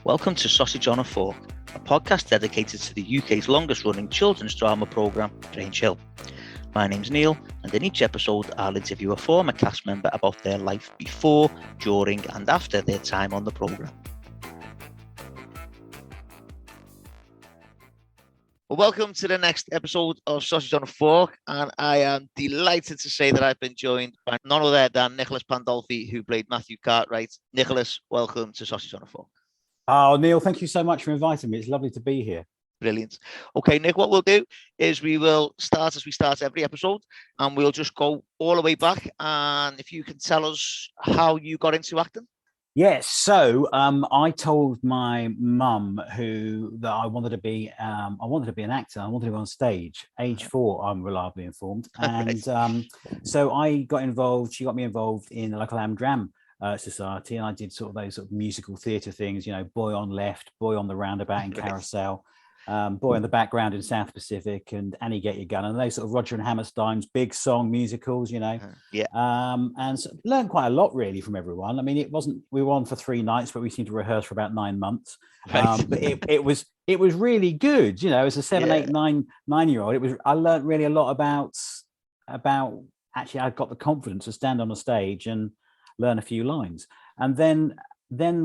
Welcome to Sausage on a Fork, a podcast dedicated to the UK's longest running children's drama programme, Grange Hill. My name's Neil, and in each episode I'll interview a former cast member about their life before, during and after their time on the programme. Well, welcome to the next episode of Sausage on a Fork, and I am delighted to say that I've been joined by none other than Nicholas Pandolfi, who played Matthew Cartwright. Nicholas, welcome to Sausage on a Fork. Oh, Neil, thank you so much for inviting me. It's lovely to be here. Brilliant. Okay, Nick, what we'll do is we will start as we start every episode, and we'll just go all the way back. And if you can tell us how you got into acting. Yes, so I told my mum that I wanted to be an actor. I wanted to go on stage. Age 4, I'm reliably informed. And so I got involved. She got me involved in the local Am Society, and I did sort of those sort of musical theatre things, you know, Boy on Left, Boy on the Roundabout in Carousel, Boy in the Background in South Pacific, and Annie Get Your Gun, and those sort of Roger and Hammerstein's big song musicals, you know. And so learned quite a lot really from everyone. I mean, we were on for 3 nights, but we seemed to rehearse for about 9 months. But it was really good, you know. As a 7, 8, 9-year-old, I learned really a lot about actually I got the confidence to stand on a stage and learn a few lines. And then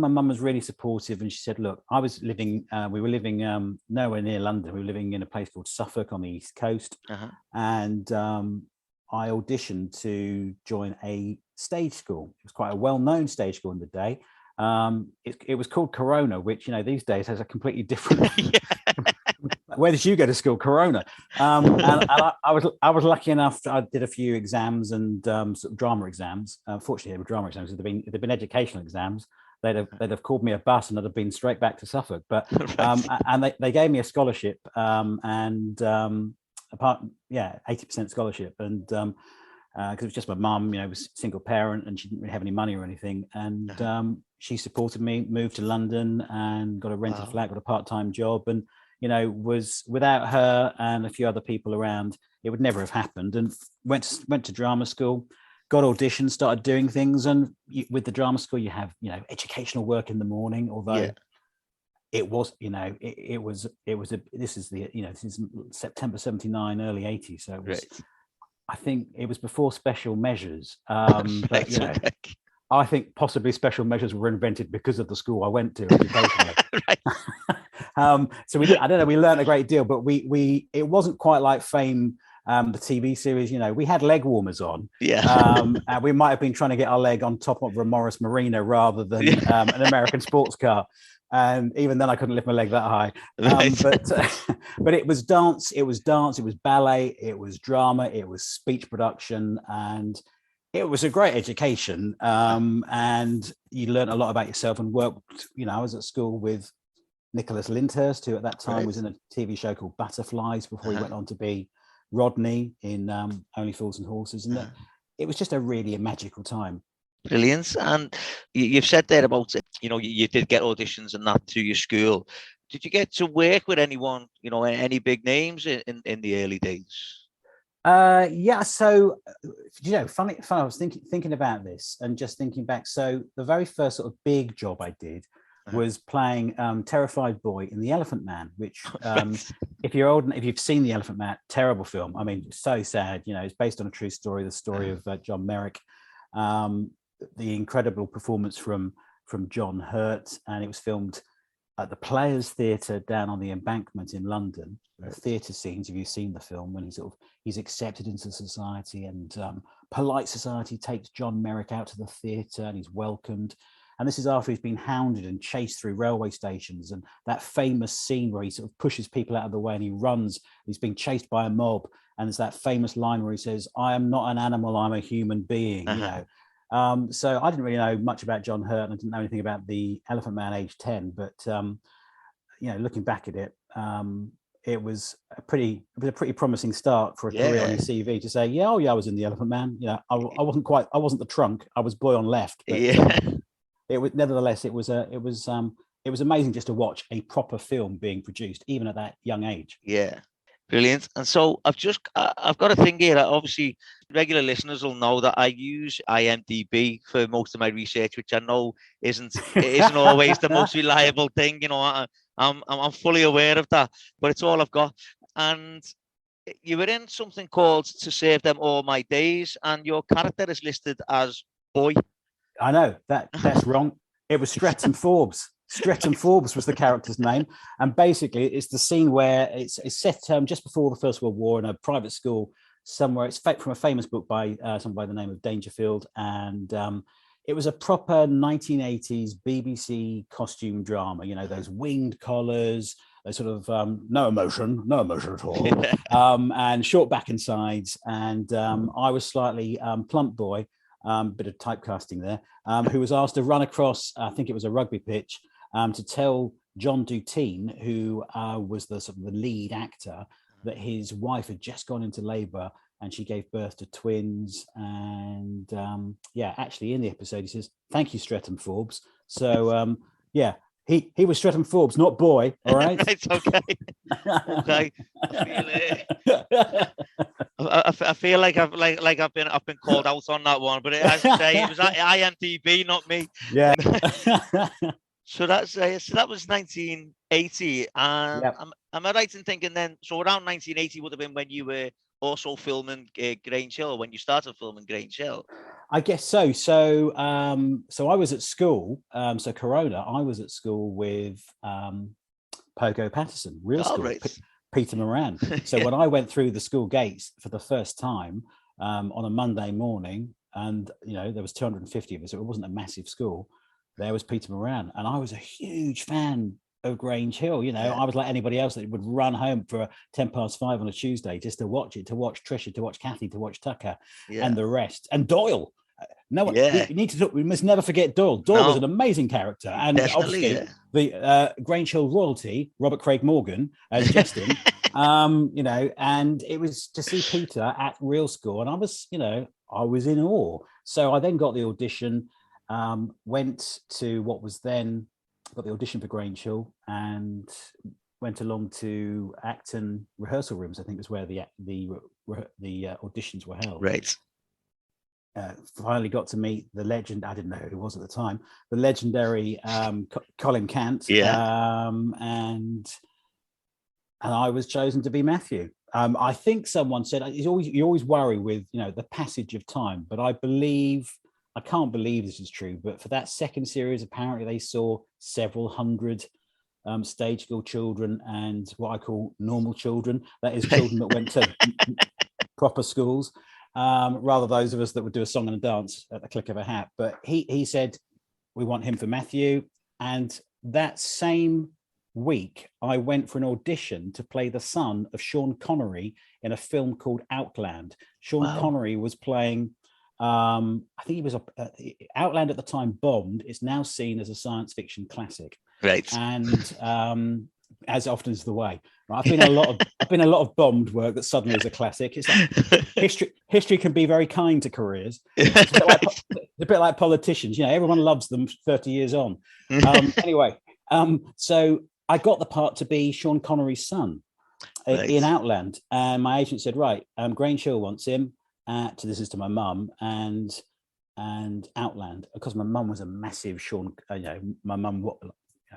my mum was really supportive, and she said, look, we were living nowhere near London. We were living in a place called Suffolk on the East Coast. And I auditioned to join a stage school. It was quite a well-known stage school in the day. It was called Corona, which, you know, these days has a completely different Where did you go to school? Corona. And I was lucky enough. I did a few exams and sort of drama exams. Fortunately, they were drama exams. If they'd been educational exams, they'd have called me a bus and I'd have been straight back to Suffolk. But and they gave me a scholarship, and 80% scholarship, and because it was just my mum, you know, was a single parent and she didn't really have any money or anything, and she supported me, moved to London and got a rented flat, got a part-time job, and you know, was without her and a few other people around, it would never have happened. And went to drama school, got auditions, started doing things. And with the drama school, you have, you know, educational work in the morning, although it was, you know, this is September 79, early 80s. So it was, I think it was before special measures. But, you know, I think possibly special measures were invented because of the school I went to educationally. So we learned a great deal, but it wasn't quite like Fame, the TV series. You know, we had leg warmers on. And we might have been trying to get our leg on top of a Morris Marina rather than an American sports car. And even then, I couldn't lift my leg that high. But it was dance, it was ballet, it was drama, it was speech production, and it was a great education. And you learned a lot about yourself and worked. You know, I was at school with Nicholas Lyndhurst, who at that time was in a TV show called Butterflies before he went on to be Rodney in Only Fools and Horses. And it was just a really magical time. Brilliant. And you've said there about, you know, you did get auditions and that through your school. Did you get to work with anyone, you know, any big names in the early days? So, you know, funny, I was thinking about this and just thinking back. So the very first sort of big job I did was playing Terrified Boy in The Elephant Man, which if you're old and if you've seen The Elephant Man, terrible film. I mean, so sad. You know, it's based on a true story, the story of John Merrick. The incredible performance from John Hurt, and it was filmed at the Players Theatre down on the Embankment in London. The theatre scenes, if you've seen the film, when he's accepted into society, and polite society takes John Merrick out to the theatre and he's welcomed. And this is after he's been hounded and chased through railway stations, and that famous scene where he sort of pushes people out of the way and he runs. He's being chased by a mob, and there's that famous line where he says, "I am not an animal, I'm a human being." You know. So I didn't really know much about John Hurt, and I didn't know anything about The Elephant Man age 10. But you know, looking back at it, it was a pretty promising start for a career on your CV to say, I was in The Elephant Man. You know, I wasn't the trunk. I was Boy on Left. But, it was nevertheless. It was amazing just to watch a proper film being produced, even at that young age. Yeah. Brilliant. And so I've got a thing here. Obviously, regular listeners will know that I use IMDb for most of my research, which I know isn't always the most reliable thing. You know, I'm fully aware of that, but it's all I've got. And you were in something called To Serve Them All My Days, and your character is listed as boy. I know that's wrong. It was Streatham Forbes. Streatham Forbes was the character's name, and basically it's the scene where it's set just before the First World War in a private school somewhere. It's from a famous book by someone by the name of Dangerfield, and it was a proper 1980s BBC costume drama. You know, those winged collars, those sort of no emotion at all, and short back and sides. And I was slightly plump boy, bit of typecasting there, who was asked to run across, I think it was a rugby pitch, to tell John Dutine, who was the sort of the lead actor, that his wife had just gone into labour and she gave birth to twins. And actually in the episode he says, "Thank you, Streatham Forbes." So he was Streatham Forbes, not boy. All right. It's okay. Okay. I feel like I've been called out on that one, but as I say, it was IMDb, not me. Yeah. So that was 1980, and Yep. am I right in thinking then? So around 1980 would have been when you were also filming Grange Hill, when you started filming Grange Hill. I guess so. So I was at school. So Corona, I was at school with Pogo Patterson, real school, right. Peter Moran. So when I went through the school gates for the first time on a Monday morning, and there was 250 of us, so it wasn't a massive school. There was Peter Moran, and I was a huge fan of Grange Hill. I was like anybody else that would run home for 5:10 on a Tuesday just to watch it, to watch Trisha, to watch Kathy, to watch Tucker, and the rest, and Doyle. No one. We need to talk. We must never forget Doyle. Doyle was an amazing character, and obviously the Grange Hill royalty, Robert Craig Morgan as Justin. And it was to see Peter at real school, and I was in awe. So I then got the audition. Went to what was then got the audition for Grange Hill, and went along to Acton rehearsal rooms. I think was where the auditions were held. Right. Finally got to meet the legend. I didn't know who he was at the time. The legendary Colin Cant. Yeah. And I was chosen to be Matthew. I think someone said you always worry with the passage of time, but I can't believe this is true, but for that second series, apparently they saw several hundred stage school children and what I call normal children. That is children that went to proper schools, rather those of us that would do a song and a dance at the click of a hat. But he said, we want him for Matthew. And that same week, I went for an audition to play the son of Sean Connery in a film called Outland. Sean Connery was playing... I think he was Outland at the time bombed. It's now seen as a science fiction classic, right? And as often is the way, right? I've been a lot of bombed work that suddenly is a classic. It's like history can be very kind to careers. It's a bit like politicians. Everyone loves them 30 years on. Anyway, so I got the part to be Sean Connery's son in Outland, and my agent said, right, Grange Hill wants him. This is to my mum and Outland, because my mum was a massive Sean. My mum,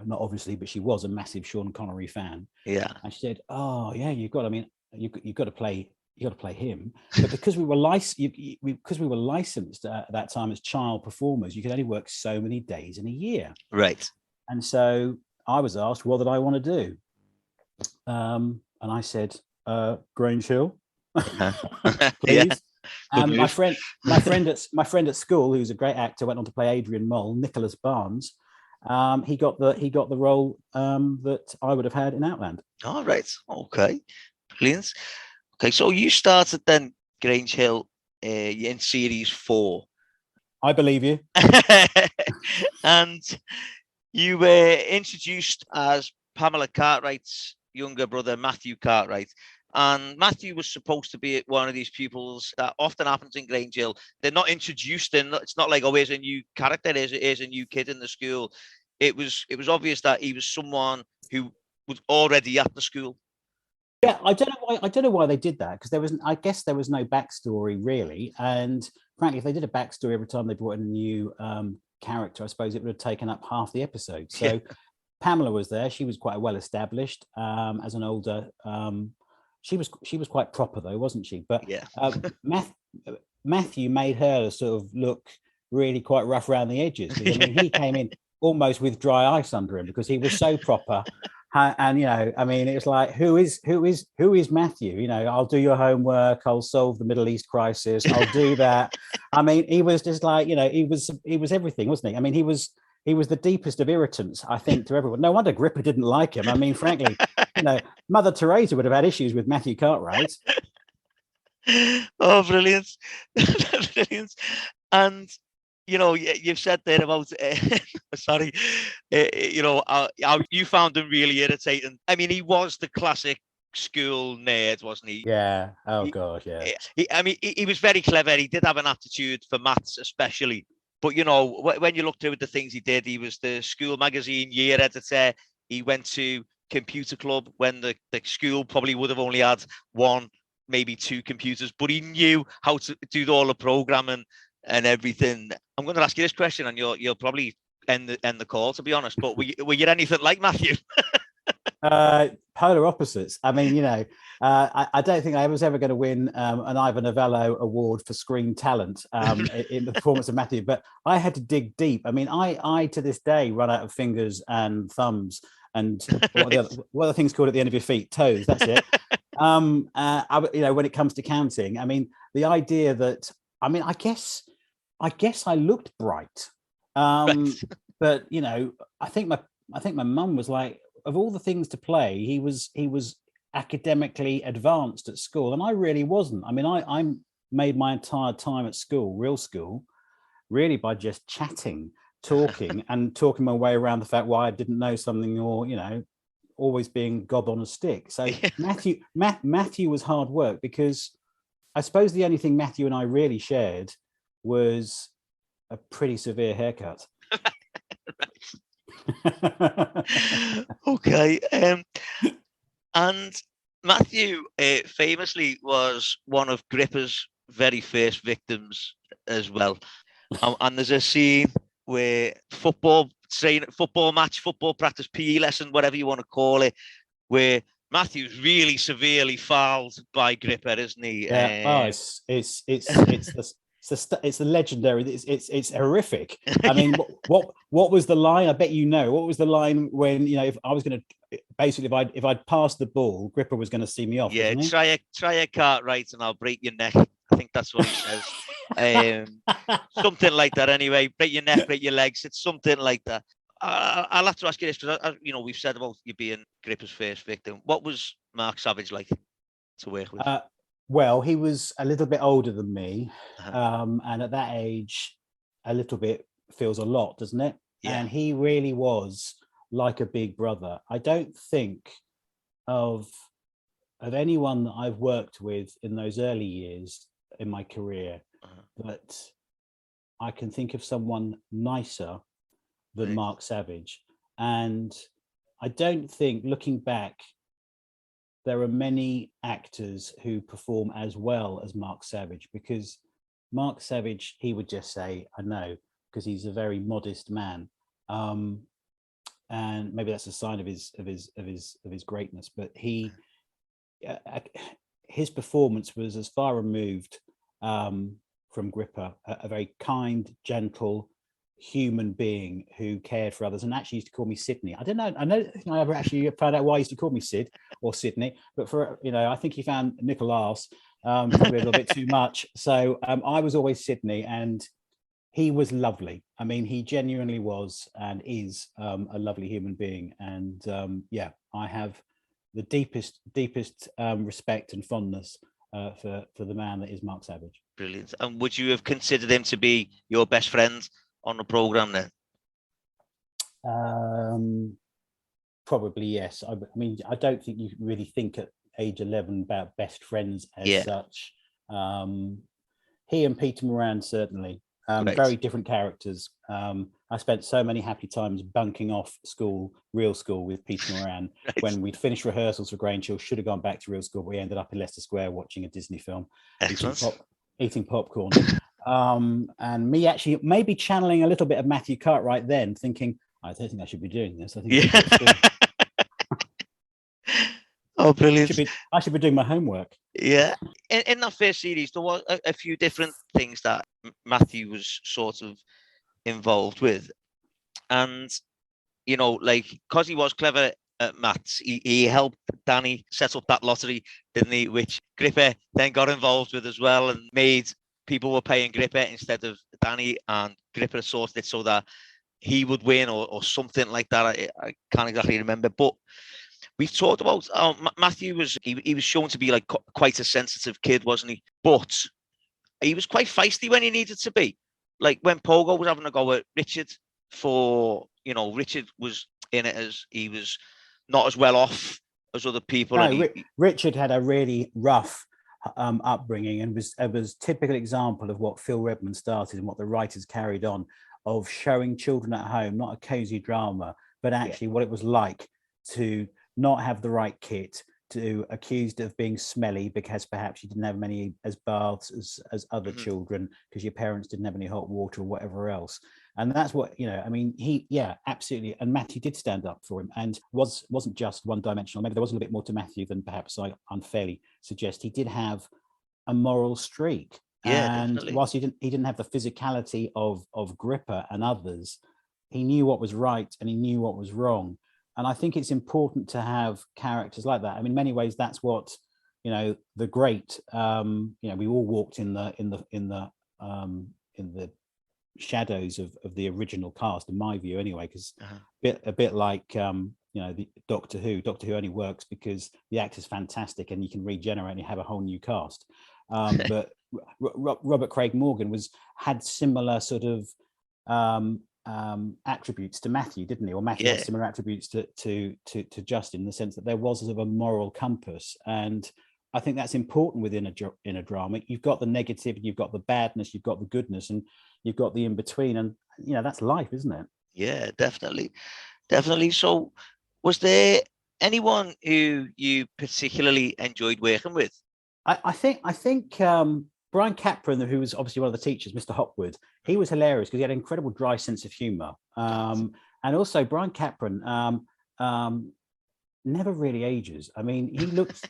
not obviously, but she was a massive Sean Connery fan. Yeah, and she said, "Oh yeah, you've got to play him." But because we were licensed at that time as child performers, you could only work so many days in a year. Right. And so I was asked, what did I want to do? And I said, Grange Hill, please. My friend at school, who's a great actor, went on to play Adrian Mole, Nicholas Barnes. He got the role that I would have had in Outland. All right. Okay. Brilliant. Okay, so you started then Grange Hill in series 4. I believe you. And you were introduced as Pamela Cartwright's younger brother, Matthew Cartwright. And Matthew was supposed to be one of these pupils that often happens in Grange Hill. They're not introduced in. It's not like, oh, here's a new character, here's a new kid in the school. It was obvious that he was someone who was already at the school. Yeah, I don't know why. I don't know why they did that, because I guess there was no backstory really. And frankly, if they did a backstory every time they brought in a new character, I suppose it would have taken up half the episode. So Pamela was there. She was quite well established as an older. She was quite proper though, wasn't she? But Matthew made her sort of look really quite rough around the edges. Because I mean, he came in almost with dry ice under him because he was so proper. And I mean, it's like, who is Matthew? I'll do your homework. I'll solve the Middle East crisis. I'll do that. I mean, he was just like, he was everything, wasn't he? I mean, he was the deepest of irritants, I think, to everyone. No wonder Gripper didn't like him. I mean, frankly, Mother Teresa would have had issues with Matthew Cartwright. Oh, brilliant. Brilliant. And you've said there about sorry, how you found him really irritating. I mean, he was the classic school nerd, wasn't he? Yeah. Oh God, yeah. He was very clever. He did have an aptitude for maths, especially. But when you look through the things he did, he was the school magazine year editor. He went to computer club when the school probably would have only had one, maybe two computers, but he knew how to do all the programming and everything. I'm going to ask you this question, and you'll probably end the call, to be honest. But were you anything like Matthew? Polar opposites. I mean, I don't think I was ever going to win an Ivor Novello award for screen talent in the performance of Matthew, but I had to dig deep. I mean, I to this day run out of fingers and thumbs and what are the things called at the end of your feet? Toes. That's it. When it comes to counting, I mean, the idea that, I mean, I guess I looked bright, Right. but I think my mum was like, of all the things to play, he was academically advanced at school, and I really wasn't. I mean, I made my entire time at school, real school, really by just chatting, talking my way around the fact why I didn't know something, or always being gob on a stick. So Matthew was hard work, because I suppose the only thing Matthew and I really shared was a pretty severe haircut. Okay. And Matthew famously was one of Gripper's very first victims as well. And there's a scene where football match, football practice, PE lesson, whatever you want to call it, where Matthew's really severely fouled by Gripper, isn't he? Yeah. It's the legendary. It's horrific. I mean, what was the line? I bet what was the line when if I was going to basically if I'd passed the ball, Gripper was going to see me off. Yeah, try a Cartwright and I'll break your neck. I think that's what he says. Something like that. Anyway, break your neck, break your legs. It's something like that. I'll have to ask you this, because we've said about you being Gripper's first victim. What was Mark Savage like to work with? Well, he was a little bit older than me, and at that age, a little bit feels a lot, doesn't it? Yeah. And he really was like a big brother. I don't think of anyone that I've worked with in those early years in my career that I can think of someone nicer than Mark Savage. And I don't think, looking back, there are many actors who perform as well as Mark Savage, because Mark Savage, he would just say, I know, because he's a very modest man. And maybe that's a sign of his greatness, but his performance was as far removed from Gripper, a very kind, gentle, human being who cared for others, and actually used to call me Sydney. I don't know. I don't think I ever actually found out why he used to call me Sid or Sydney, but I think he found Nicholas probably a little bit too much. So I was always Sydney, and he was lovely. I mean, he genuinely was and is a lovely human being. And I have the deepest respect and fondness for the man that is Mark Savage. Brilliant. And would you have considered him to be your best friend on the program then? Probably yes. I mean, I don't think you really think at age 11 about best friends as such. He and Peter Moran, certainly. Right. Very different characters. I spent so many happy times bunking off school, real school, with Peter Moran. Right. When we'd finished rehearsals for Grange Hill, should have gone back to real school, but we ended up in Leicester Square watching a Disney film, Excellent. eating popcorn. And me actually maybe channeling a little bit of Matthew Cartwright then, thinking, I don't think I should be doing this. I think I should be at school. Oh, brilliant. I should be doing my homework. Yeah. In that first series, there was a few different things that Matthew was sort of involved with. And, you know, like, because he was clever at maths, he helped Danny set up that lottery, didn't he? Which Gripper then got involved with as well, and made people were paying Gripper instead of Danny, and Gripper sorted it so that he would win or something like that. I can't exactly remember, but we've talked about Matthew was he was shown to be like quite a sensitive kid, wasn't he? But he was quite feisty when he needed to be. Like when Pogo was having a go at Richard Richard was in it as he was not as well off as other people. No, Richard had a really rough upbringing, and was a typical example of what Phil Redmond started and what the writers carried on, of showing children at home not a cozy drama, but actually what it was like to not have the right kit, to accused of being smelly because perhaps you didn't have many as baths as other children because your parents didn't have any hot water or whatever else. And that's what, I mean, absolutely. And Matthew did stand up for him, and wasn't just one dimensional. Maybe there was a little bit more to Matthew than perhaps I unfairly suggest. He did have a moral streak. Yeah, and definitely. Whilst he didn't have the physicality of Gripper and others, he knew what was right and he knew what was wrong. And I think it's important to have characters like that. I mean, in many ways, that's what, the great, we all walked in the shadows of the original cast, in my view, anyway, because a bit like, the Doctor Who only works because the actor's fantastic and you can regenerate and you have a whole new cast. But Robert Craig Morgan had similar sort of attributes to Matthew, didn't he? Or Matthew had similar attributes to Justin, in the sense that there was sort of a moral compass. And I think that's important within a drama. You've got the negative, you've got the badness, you've got the goodness, and you've got the in between. And that's life, isn't it? Yeah, definitely. So was there anyone who you particularly enjoyed working with? I think Brian Capron, who was obviously one of the teachers, Mr. Hopwood, he was hilarious because he had an incredible dry sense of humour. And also Brian Capron never really ages. I mean,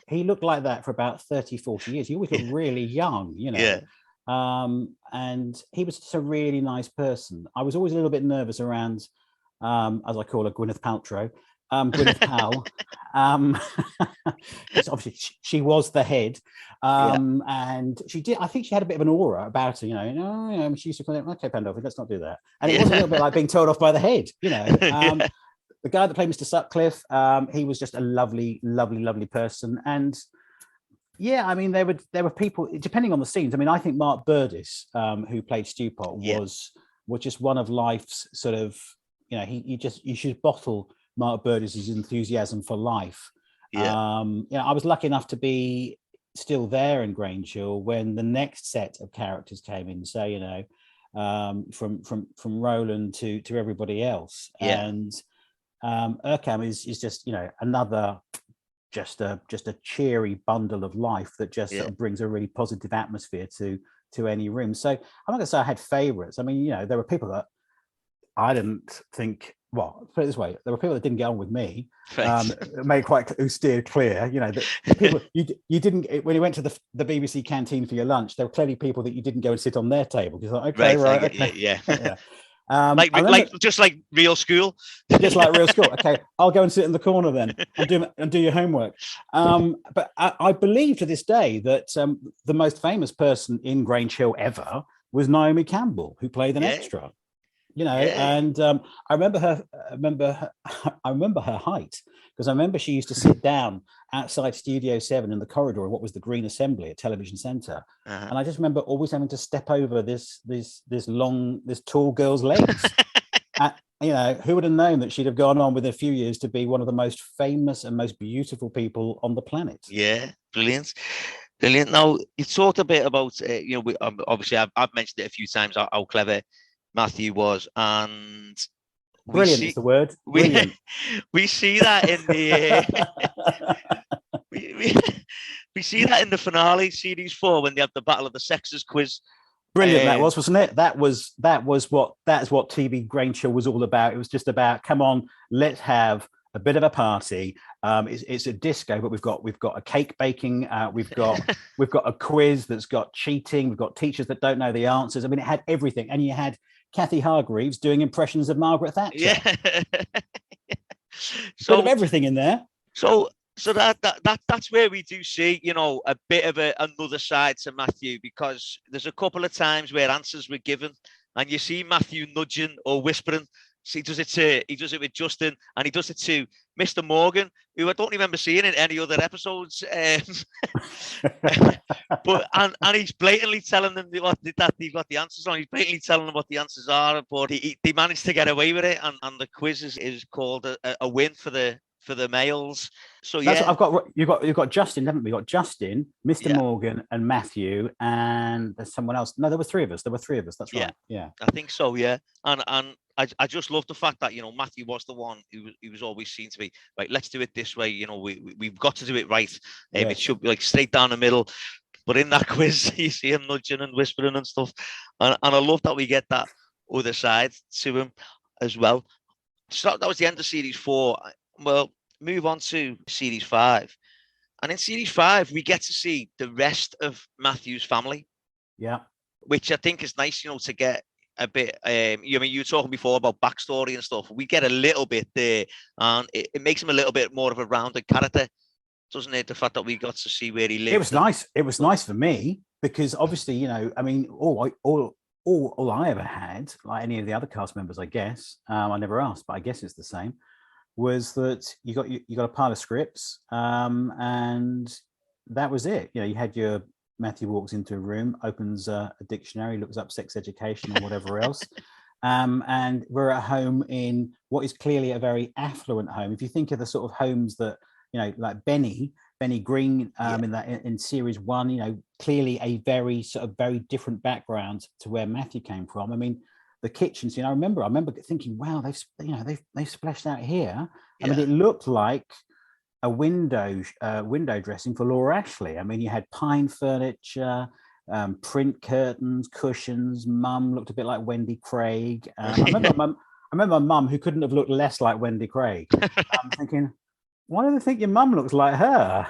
he looked like that for about 30, 40 years. He always looked really young, Yeah. And he was just a really nice person. I was always a little bit nervous around, as I call her, Gwyneth Paltrow. Gwyneth Pal, because obviously she was the head, and she did. I think she had a bit of an aura about her, she used to call it, okay, Pandolfi, let's not do that. And it was a little bit like being told off by the head, The guy that played Mr. Sutcliffe, he was just a lovely, lovely, lovely person. And I mean, there were people depending on the scenes. I mean, I think Mark Burdiss, who played Stewpot, was just one of life's sort of, you should bottle Mark Burdiss's enthusiasm for life. I was lucky enough to be still there in Grange Hill when the next set of characters came in, say, from Roland to everybody else. And Urkham is just, another just a cheery bundle of life that just sort of brings a really positive atmosphere to any room. So I'm not going to say I had favorites. I mean, there were people that I didn't think. Well, put it this way: there were people that didn't get on with me. Made quite who steered clear. The people you didn't when you went to the BBC canteen for your lunch. There were clearly people that you didn't go and sit on their table because just like real school. Just like real school. Okay, I'll go and sit in the corner then and do your homework. But I believe to this day that the most famous person in Grange Hill ever was Naomi Campbell, who played an extra. And I remember her height, because I remember she used to sit down outside Studio 7 in the corridor of what was the Green Assembly at Television Centre, and I just remember always having to step over this tall girl's legs. Who would have known that she'd have gone on within a few years to be one of the most famous and most beautiful people on the planet? Yeah, brilliant. Brilliant. Now, you talked a bit about, obviously I've mentioned it a few times how clever Matthew was, and we Brilliant is see the word. we Brilliant. we see that in the we, we, we see that in the finale, series 4, when they have the Battle of the Sexes quiz. Brilliant that was, wasn't it? That's what TV Grange Hill was all about. It was just about, come on, let's have a bit of a party. It's a disco, but we've got a cake baking. We've got a quiz that's got cheating. We've got teachers that don't know the answers. I mean, it had everything, and you had Kathy Hargreaves doing impressions of Margaret Thatcher. Yeah. Bit of everything in there. So that's where we do see, a bit of another side to Matthew, because there's a couple of times where answers were given and you see Matthew nudging or whispering. So he does it with Justin, and he does it to Mr. Morgan, who I don't remember seeing in any other episodes. But he's blatantly telling them that they've got the answers on. He's blatantly telling them what the answers are, but they managed to get away with it, and the quiz is called a win for the males. So That's yeah, what you've got Justin, haven't we? Got Justin, Mr. Morgan, and Matthew, and there's someone else. No, there were three of us. That's right. Yeah, I think so. Yeah, and I just love the fact that Matthew was the one who was always seen to be right. Let's do it this way. We've got to do it right. Yes. It should be like straight down the middle. But in that quiz, you see him nudging and whispering and stuff, and I love that we get that other side to him as well. So that was the end of series 4. Well, move on to series 5. And in series 5, we get to see the rest of Matthew's family. Yeah. Which I think is nice, to get a bit. You were talking before about backstory and stuff. We get a little bit there, and it makes him a little bit more of a rounded character, doesn't it? The fact that we got to see where he lived. It was nice. It was nice for me because obviously, I mean, all I ever had, like any of the other cast members, I guess, I never asked, but I guess it's the same, was that you got a pile of scripts, and that was it. You had your Matthew walks into a room, opens a dictionary, looks up sex education or whatever else, and we're at home in what is clearly a very affluent home. If you think of the sort of homes that like Benny Green in series 1, clearly a very different background to where Matthew came from. I mean, the kitchens, I remember thinking, wow, they've splashed out here. I mean, it looked like a window dressing for Laura Ashley. I mean, you had pine furniture, print curtains, cushions. Mum looked a bit like Wendy Craig. I remember Mum, who couldn't have looked less like Wendy Craig. I'm thinking, why do they think your mum looks like her?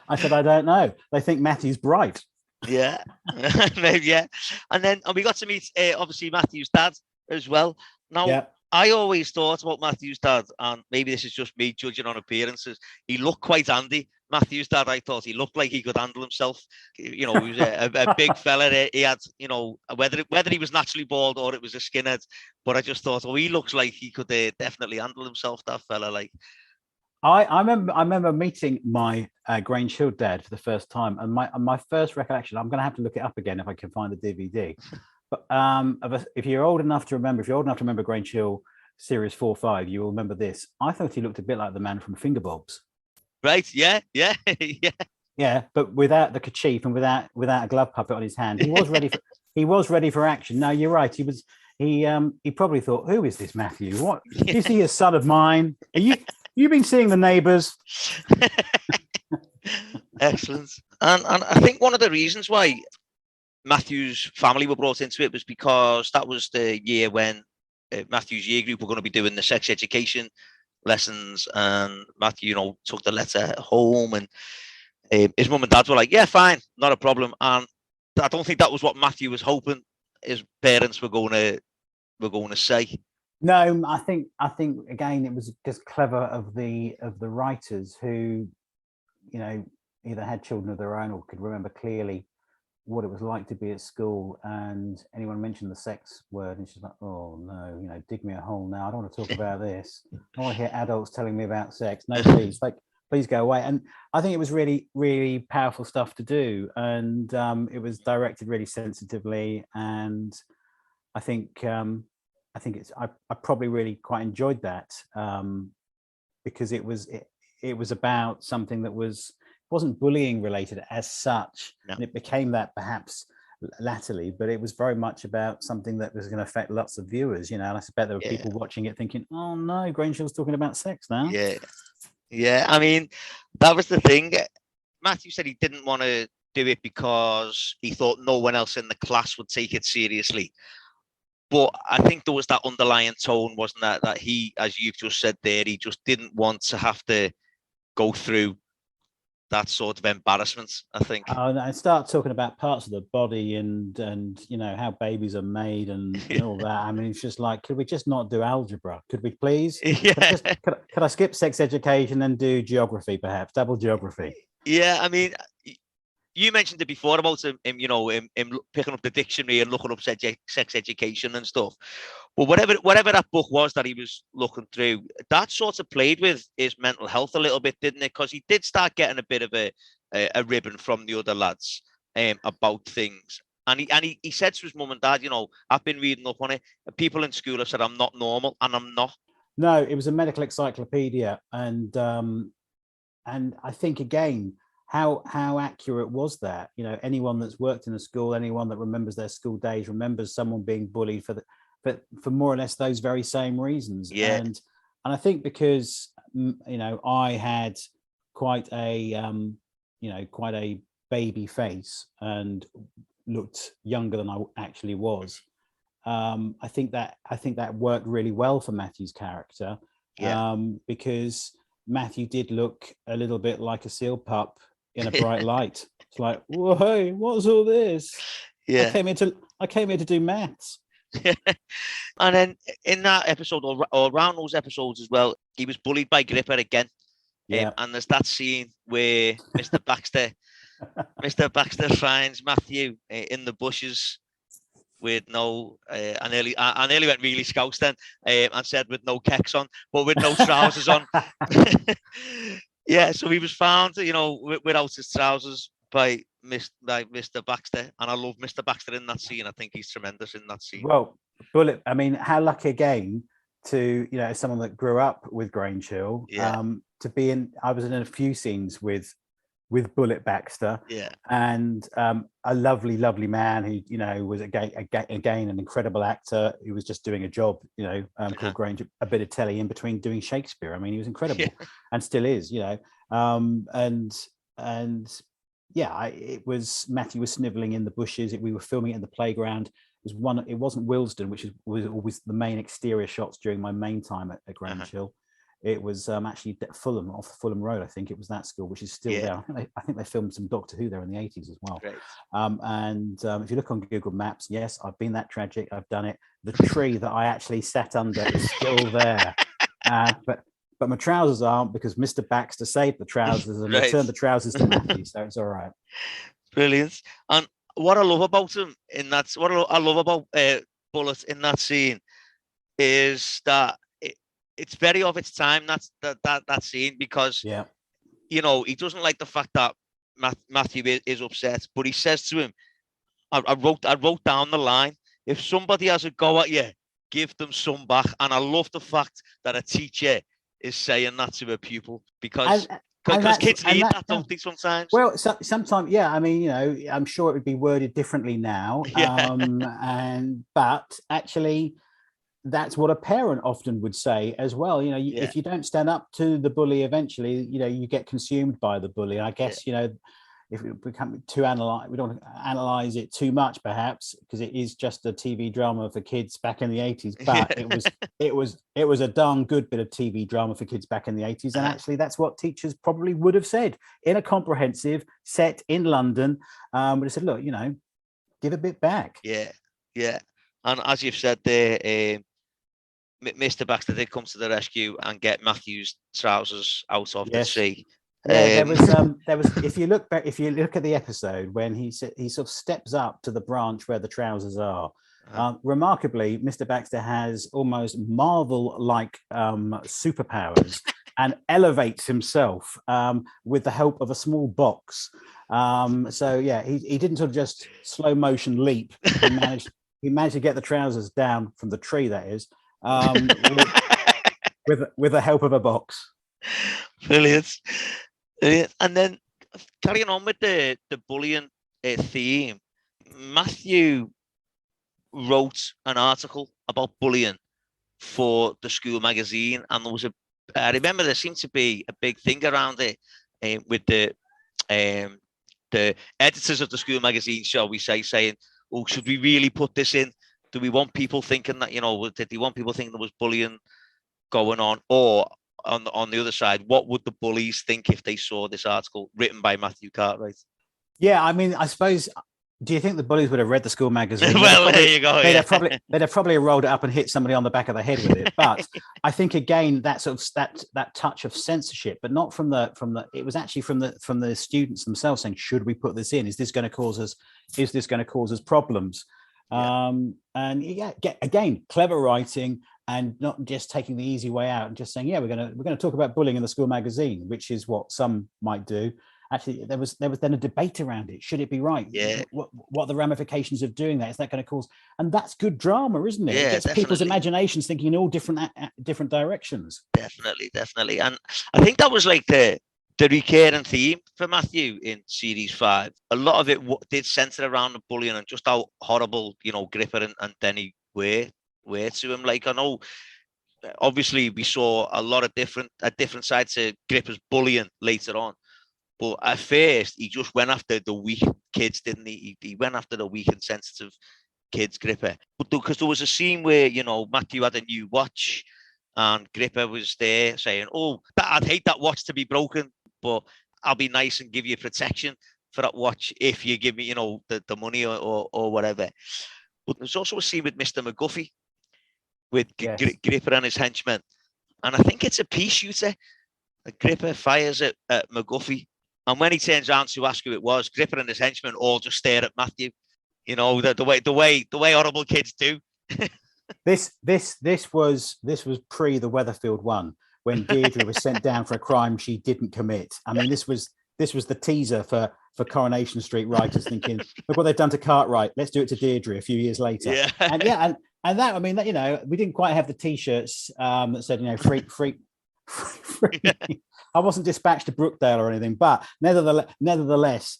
I said, I don't know. They think Matthew's bright. Yeah, maybe, yeah. And we got to meet, obviously, Matthew's dad as well. Now, I always thought about Matthew's dad, and maybe this is just me judging on appearances, he looked quite handy. Matthew's dad, I thought he looked like he could handle himself. He was a big fella. He had, whether he was naturally bald or it was a skinhead, but I just thought, he looks like he could definitely handle himself, that fella. Like, I remember meeting my Grange Hill dad for the first time, and my first recollection, I'm going to have to look it up again if I can find the DVD. But if you're old enough to remember Grange Hill series 4-5, you will remember this. I thought he looked a bit like the man from Fingerbobs. Right? Yeah. Yeah, but without the kerchief and without a glove puppet on his hand, he was ready for action. No, you're right. He probably thought, who is this Matthew? What is he, a son of mine? Are you been seeing The Neighbours? Excellent. And I think one of the reasons why Matthew's family were brought into it was because that was the year when Matthew's year group were going to be doing the sex education lessons, and Matthew, took the letter home, and his mum and dad were like, yeah, fine, not a problem. And I don't think that was what Matthew was hoping his parents were going to say. No, I think again, it was just clever of the writers who, either had children of their own or could remember clearly what it was like to be at school, and anyone mentioned the sex word and she's like, oh no, dig me a hole now, I don't want to talk about this. I don't want to hear adults telling me about sex. No, please go away. And I think it was really, really powerful stuff to do, and it was directed really sensitively, and I think I probably really quite enjoyed that, because it was about something that was wasn't bullying related as such. No. And it became that perhaps latterly, but it was very much about something that was going to affect lots of viewers, and I suspect there were people watching it thinking, oh no, Grange Hill's talking about sex now. Yeah, I mean, that was the thing. Matthew said he didn't want to do it because he thought no one else in the class would take it seriously. But I think there was that underlying tone, wasn't that he, as you've just said there, he just didn't want to have to go through that sort of embarrassment, I think. And start talking about parts of the body and how babies are made and all that. I mean, it's just like, could we just not do algebra? Could we please? Yeah. Could I skip sex education and do geography, perhaps double geography? Yeah, I mean, you mentioned it before about him picking up the dictionary and looking up sex education and stuff. But whatever that book was that he was looking through, that sort of played with his mental health a little bit, didn't it? Because he did start getting a bit of a ribbon from the other lads about things. And he said to his mum and dad, I've been reading up on it. People in school have said I'm not normal, and I'm not. No, it was a medical encyclopedia, and I think again, how accurate was that? Anyone that's worked in a school, anyone that remembers their school days, remembers someone being bullied for more or less those very same reasons. Yeah. And I think because I had quite a baby face and looked younger than I actually was. I think that worked really well for Matthew's character. Because Matthew did look a little bit like a seal pup in a bright light. It's like, whoa, hey, what's all this? Yeah, I came here to do maths. And then in that episode, or around those episodes as well, he was bullied by Gripper again. And there's that scene where Mr. Baxter finds Matthew in the bushes with no, I nearly went really Scouse then, and said with no kecks on, but with no trousers on. Yeah, so he was found, without his trousers by Mr. Baxter, and I love Mr. Baxter in that scene. I think he's tremendous in that scene. Well, Bullet, I mean, how lucky again to, as someone that grew up with Grange Hill, to be in. I was in a few scenes with Bullet Baxter, and a lovely man who, was again an incredible actor who was just doing a job, called Grange, a bit of telly in between doing Shakespeare. I mean, he was incredible, and still is, it was Matthew was snivelling in the bushes. We were filming it in the playground. It wasn't Willesden, which was always the main exterior shots during my main time at Grange Hill. It was actually Fulham, off Fulham Road. I think it was that school, which is still there. I think they filmed some Doctor Who there in the 80s as well. If you look on Google Maps, yes, I've been that tragic. I've done it. The tree that I actually sat under is still there. But my trousers aren't, because Mr. Baxter saved the trousers and returned the trousers to Matthew, so it's all right. Brilliant. And what I love about him Bullet in that scene is that it's very of its time, that scene, because he doesn't like the fact that Matthew is upset, but he says to him, I wrote down the line, if somebody has a go at you, give them some back. And I love the fact that a teacher is saying that to a pupil, because kids need that, don't they, sometimes? Well, sometimes, I mean, I'm sure it would be worded differently now. But actually, that's what a parent often would say as well. If you don't stand up to the bully, eventually, you get consumed by the bully. I guess, if we become too analyze, we don't analyze it too much, perhaps, because it is just a TV drama for kids back in the 80s. But it was a darn good bit of TV drama for kids back in the 80s. And actually, that's what teachers probably would have said in a comprehensive set in London. But they said, look, give a bit back. Yeah. And as you've said there, Mr. Baxter did come to the rescue and get Matthew's trousers out of the tree. There was if you look at the episode when he sort of steps up to the branch where the trousers are. Remarkably, Mr. Baxter has almost Marvel-like superpowers and elevates himself with the help of a small box. He didn't sort of just slow motion leap. He managed to get the trousers down from the tree, that is. With the help of a box. Brilliant. And then carrying on with the bullying theme, Matthew wrote an article about bullying for the school magazine, and there was I remember there seemed to be a big thing around it with the editors of the school magazine, shall we say, saying, "Oh, should we really put this in? Do we want people thinking that, did they want people thinking there was bullying going on, or on the other side, what would the bullies think if they saw this article written by Matthew Cartwright?" Yeah, I mean, I suppose. Do you think the bullies would have read the school magazine? Well, there you go. They'd have probably rolled it up and hit somebody on the back of the head with it. But I think again that sort of that touch of censorship, but not from the. It was actually from the students themselves saying, "Should we put this in? Is this going to cause us? Is this going to cause us problems?" Yeah. And yeah, again, clever writing, and not just taking the easy way out and just saying, "Yeah, we're going to talk about bullying in the school magazine," which is what some might do. Actually, there was then a debate around it. Should it be right? Yeah. What are the ramifications of doing that? Is that going to cause? And that's good drama, isn't it? Yeah, it gets definitely. People's imaginations thinking in all different directions. Definitely. And I think that was like the recurring theme for Matthew in series 5. A lot of it did centre around the bullying and just how horrible, Gripper and Denny were to him. Like, I know, obviously, we saw a lot of different sides to Gripper's bullying later on. But at first, he just went after the weak kids, didn't he? He went after the weak and sensitive kids, Gripper. But because there was a scene where, Matthew had a new watch and Gripper was there saying, "Oh, I'd hate that watch to be broken, but I'll be nice and give you protection for that watch if you give me, the money or whatever." But there's also a scene with Mr. McGuffey with Gripper and his henchmen. And I think it's a pea shooter. Gripper fires at McGuffey. And when he turns around to ask who it was, Gripper and his henchmen all just stare at Matthew. The way horrible kids do. This was pre the Weatherfield one, when Deirdre was sent down for a crime she didn't commit. I mean, this was the teaser for Coronation Street writers thinking, look what they've done to Cartwright. Let's do it to Deirdre a few years later. Yeah. And that, I mean, that, we didn't quite have the T-shirts that said, freak. I wasn't dispatched to Brookdale or anything, but nevertheless,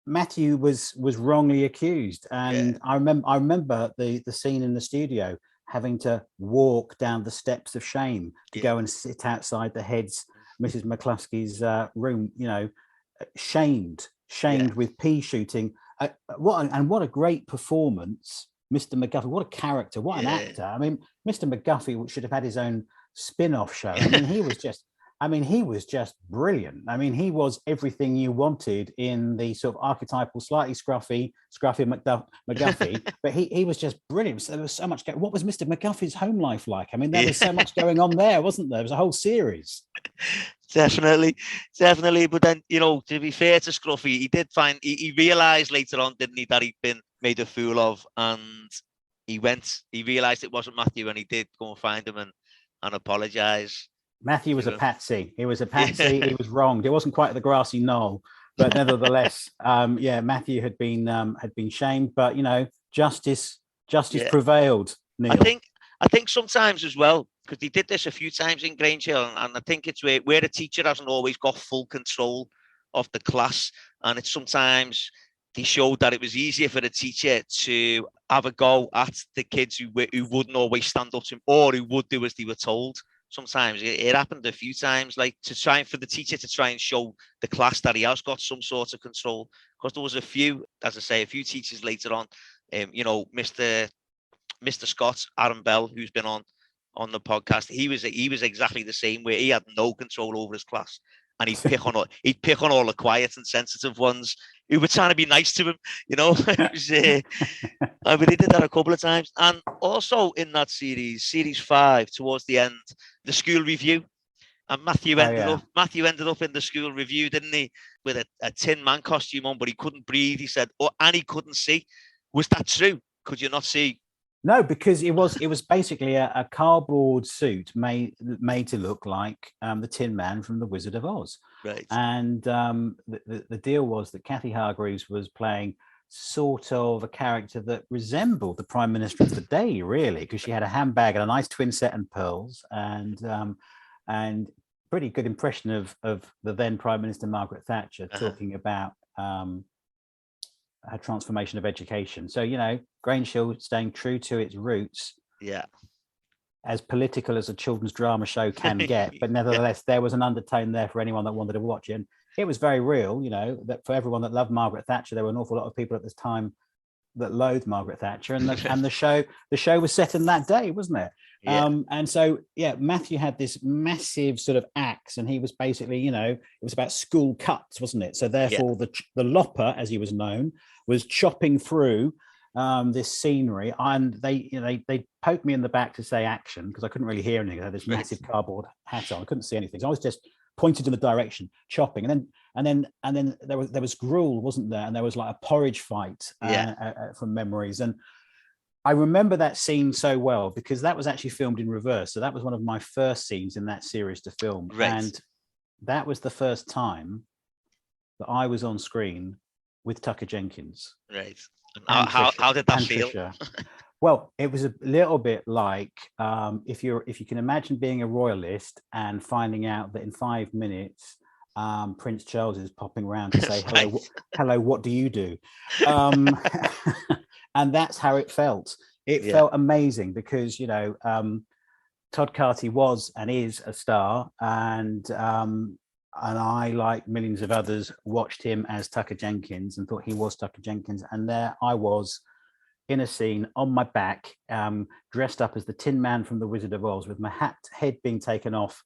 Matthew was wrongly accused, and I remember the scene in the studio having to walk down the steps of shame to go and sit outside the head's Mrs. McCluskey's room, shamed with pea shooting. What a great performance, Mr. McGuffey! What a character! What an actor! I mean, Mr. McGuffey should have had his own spin-off show. I mean, he was just brilliant. I mean, he was everything you wanted in the sort of archetypal, slightly scruffy McGuffey, but he was just brilliant. So there was so much. What was Mr. McGuffey's home life like? I mean, there was so much going on there, wasn't there? There was a whole series. Definitely. But then, to be fair to Scruffy, he did he realised later on, didn't he, that he'd been made a fool of, and he realised it wasn't Matthew, and he did go and find him and apologise. Matthew was a patsy. He was a patsy. He was wronged. It wasn't quite the grassy knoll, but nevertheless, Matthew had been shamed. But justice prevailed. Neil. I think sometimes as well, because he did this a few times in Grange Hill, and I think it's where a teacher hasn't always got full control of the class, and it's sometimes he showed that it was easier for the teacher to have a go at the kids who wouldn't always stand up to him, or who would do as they were told. Sometimes it happened a few times, like for the teacher to try and show the class that he has got some sort of control. Because there was a few teachers later on, Mr. Scott, Aaron Bell, who's been on the podcast, he was exactly the same, where he had no control over his class, and he'd pick on all the quiet and sensitive ones who were trying to be nice to him. But he did that a couple of times. And also in that series 5, towards the end, the school review, and Matthew ended up in the school review, didn't he, with a Tin Man costume on, but he couldn't breathe, he said, and he couldn't see. Was that true? Could you not see? No, because it was basically a cardboard suit made to look like the Tin Man from The Wizard of Oz. Right. And the deal was that Kathy Hargreaves was playing sort of a character that resembled the Prime Minister of the day, really, because she had a handbag and a nice twin set and pearls, and pretty good impression of the then Prime Minister Margaret Thatcher talking about her transformation of education. So, Grange Hill staying true to its roots. Yeah. As political as a children's drama show can get, but nevertheless, there was an undertone there for anyone that wanted to watch it. And it was very real, that for everyone that loved Margaret Thatcher, there were an awful lot of people at this time that loathed Margaret Thatcher, and the show was set in that day, wasn't it? Yeah. And so Matthew had this massive sort of axe, and he was basically, it was about school cuts, wasn't it? So therefore, the lopper, as he was known, was chopping through this scenery, and they poked me in the back to say action because I couldn't really hear anything. I had this massive cardboard hat on, I couldn't see anything, so I was just pointed in the direction, chopping, and then there was gruel, wasn't there? And there was like a porridge fight from memories. And I remember that scene so well because that was actually filmed in reverse. So that was one of my first scenes in that series to film, and that was the first time that I was on screen with Tucker Jenkins. Right. How did that feel? Well, it was a little bit like if you can imagine being a royalist and finding out that in 5 minutes Prince Charles is popping around to say hello, what do you do? And that's how it felt. It felt amazing because Todd Carty was and is a star, and I, like millions of others, watched him as Tucker Jenkins and thought he was Tucker Jenkins. And there I was in a scene on my back, dressed up as the Tin Man from The Wizard of Oz, with my head being taken off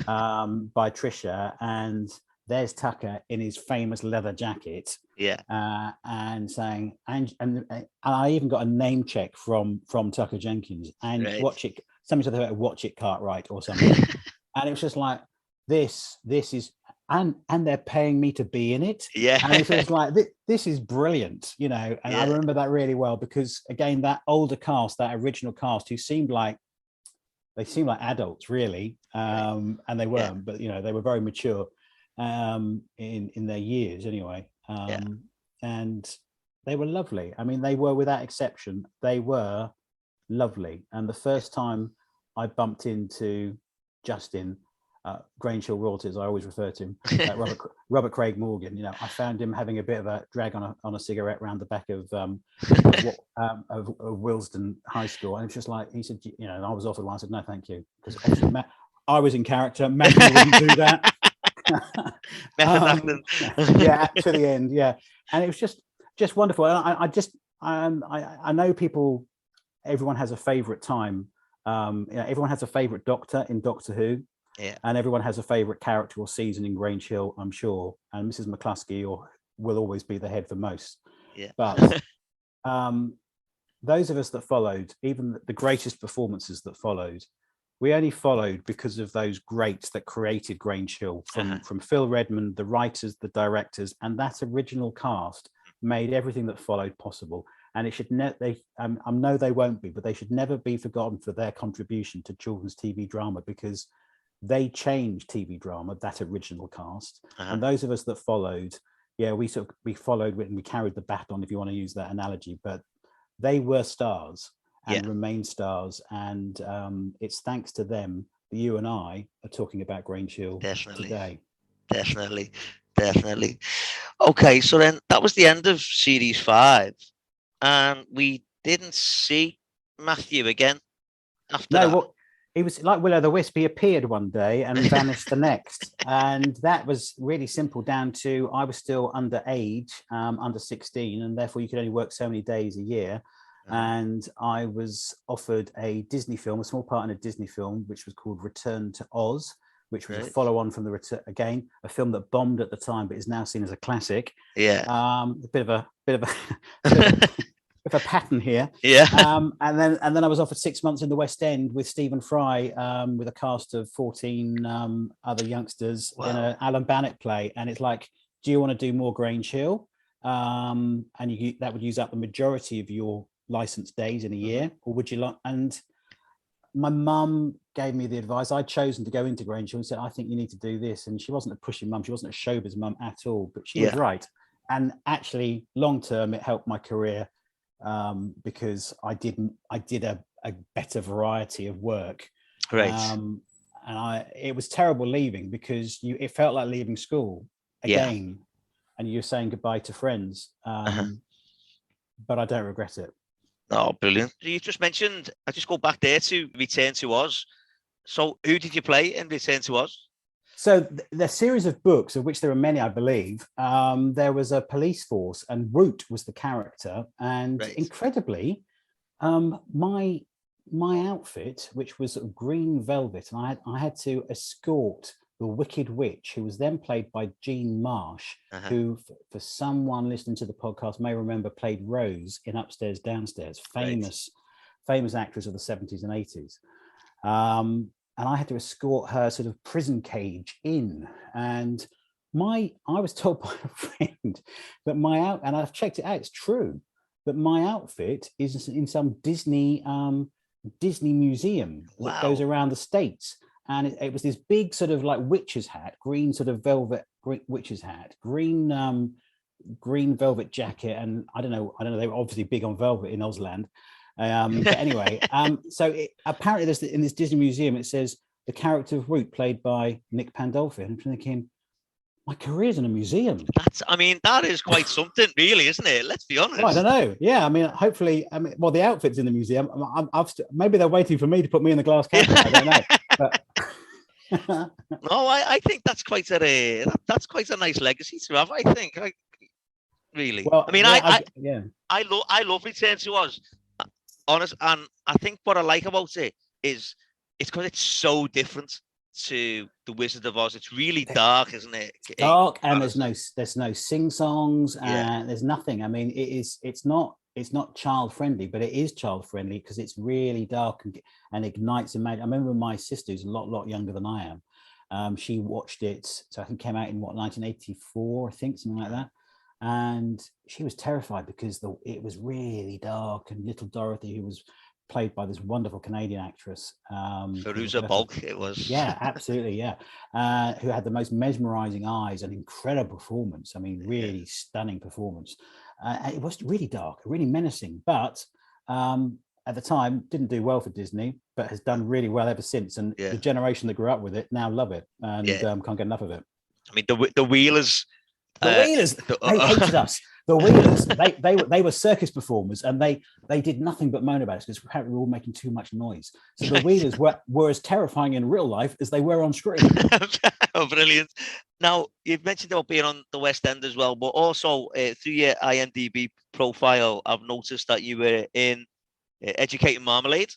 by Trisha, and there's Tucker in his famous leather jacket, and saying, and I even got a name check from Tucker Jenkins, and watch it. Somebody said about watch it Cartwright or something, and it was just like this is. And they're paying me to be in it. And it was like, this is brilliant, and I remember that really well because, again, that older cast, that original cast, who seemed like adults, really, and they weren't, but, they were very mature in their years anyway. And they were lovely. I mean, they were, without exception, they were lovely. And the first time I bumped into Justin, Grange Hill royalties, I always refer to him, Robert Craig Morgan. I found him having a bit of a drag on a cigarette around the back of Willesden High School, and it's just like he said, and I was offered one. I said no, thank you, because obviously I was in character. Matthew wouldn't do that. To the end, and it was just wonderful. And I know people. Everyone has a favourite time. Everyone has a favourite Doctor in Doctor Who. And everyone has a favourite character or season in Grange Hill, I'm sure. And Mrs. McCluskey will always be the head for most. But those of us that followed, even the greatest performances that followed, we only followed because of those greats that created Grange Hill, from Phil Redmond, the writers, the directors, and that original cast made everything that followed possible. And it should I know they won't be, but they should never be forgotten for their contribution to children's TV drama, because they changed TV drama, that original cast. And those of us that followed, we followed and we carried the baton, if you want to use that analogy, but they were stars and remain stars. And it's thanks to them that you and I are talking about Grange Hill today. Definitely. Okay, so then that was the end of series 5, and we didn't see Matthew again after that. Well, he was like Will-o'-the-Wisp. He appeared one day and vanished the next. And that was really simple, down to I was still underage, under 16, and therefore you could only work so many days a year. And I was offered a Disney film, a small part in a Disney film, which was called Return to Oz, which was a follow-on from again, a film that bombed at the time, but is now seen as a classic. A bit of a pattern here. And then I was offered 6 months in the West End with Stephen Fry, with a cast of 14 other youngsters in an Alan Bannett play. And it's like, do you want to do more Grange Hill? And that would use up the majority of your licensed days in a year, or would you like? And my mum gave me the advice. I'd chosen to go into Grange Hill and said, I think you need to do this. And she wasn't a pushing mum. She wasn't a showbiz mum at all, but she was right. And actually, long term, it helped my career. Because I did a better variety of work, it was terrible leaving, because it felt like leaving school again, and you're saying goodbye to friends. But I don't regret it. Oh, brilliant. You just mentioned, I just go back there to Return to Oz. So who did you play in Return to Oz? So the series of books, of which there are many, I believe, there was a police force, and Root was the character. And incredibly, my outfit, which was green velvet, and I had to escort the Wicked Witch, who was then played by Jean Marsh, who, for someone listening to the podcast, may remember played Rose in Upstairs, Downstairs, famous actress of the 70s and 80s. And I had to escort her sort of prison cage in. And I was told by a friend that and I've checked it out, it's true, that my outfit is in some Disney museum that goes around the States. And it was this big sort of like witch's hat, green sort of velvet witch's hat, green velvet jacket. And I don't know, they were obviously big on velvet in Ausland. But anyway, so apparently there's in this Disney museum, it says the character of Root played by Nick Pandolfi. And I'm thinking, my career's in a museum. That is quite something, really, isn't it? Let's be honest. Well, I don't know. Yeah, hopefully, the outfit's in the museum. Maybe they're waiting for me to put me in the glass casket. I don't know. But... No, I think that's quite a nice legacy to have. I think, really. Well, I love Return to Oz. Honest, and I think what I like about it is it's because it's so different to the Wizard of Oz. It's really dark, isn't it? Dark, and there's no sing-songs, and there's nothing. It's not child friendly, but it is child friendly because it's really dark and ignites imagine. I remember my sister, who's a lot younger than I am. She watched it, so I think it came out in 1984, I think, something like that. And she was terrified because it was really dark, and little Dorothy, who was played by this wonderful Canadian actress, Veruza Balk, it was. Yeah, absolutely, yeah. Who had the most mesmerizing eyes and incredible performance. Really stunning performance. It was really dark, really menacing, but at the time didn't do well for Disney, but has done really well ever since. And the generation that grew up with it now love it and can't get enough of it. The Wheelers. The Wheelers, they hated us. The Wheelers, they were circus performers, and they did nothing but moan about us because apparently we were all making too much noise. So the Wheelers were as terrifying in real life as they were on screen. Oh, brilliant. Now, you've mentioned about being on the West End as well, but also through your IMDb profile, I've noticed that you were in Educating Marmalade.